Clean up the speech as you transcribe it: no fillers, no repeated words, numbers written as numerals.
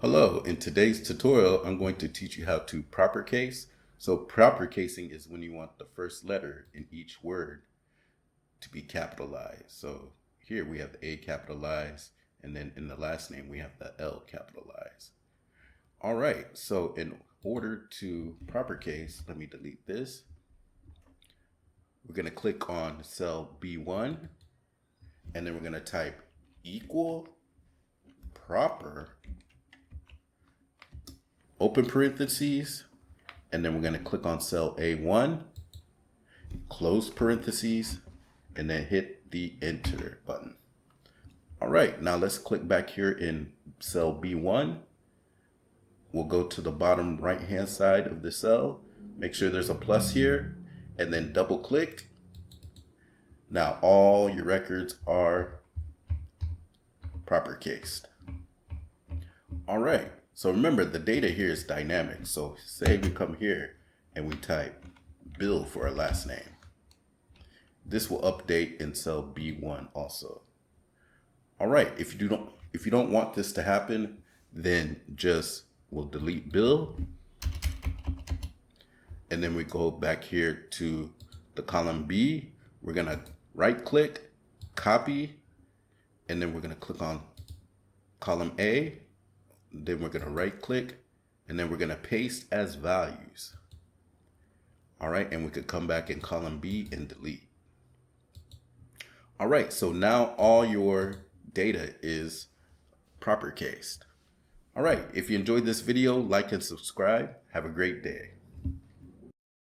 Hello, in today's tutorial, I'm going to teach you how to proper case. So proper casing is when you want the first letter in each word to be capitalized. So here we have the A capitalized, and then in the last name, we have the L capitalized. All right, so in order to proper case, let me delete this. We're gonna click on cell B1, and then we're gonna type equal proper open parentheses, and then we're going to click on cell A1, close parentheses, and then hit the enter button. All right, now let's click back here in cell B1. We'll go to the bottom right hand side of the cell, make sure there's a plus here, and then double click. Now all your records are proper cased. All right. So remember, the data here is dynamic. So say we come here and we type Bill for our last name. This will update in cell B1 also. All right, if you don't want this to happen, then we'll delete Bill. And then we go back here to the column B. We're gonna right click, copy, and then we're gonna click on column A. Then we're going to right click, and then we're going to paste as values. All right, and we could come back in column B and delete. All right, so now all your data is proper cased. All right, if you enjoyed this video, like and subscribe. Have a great day.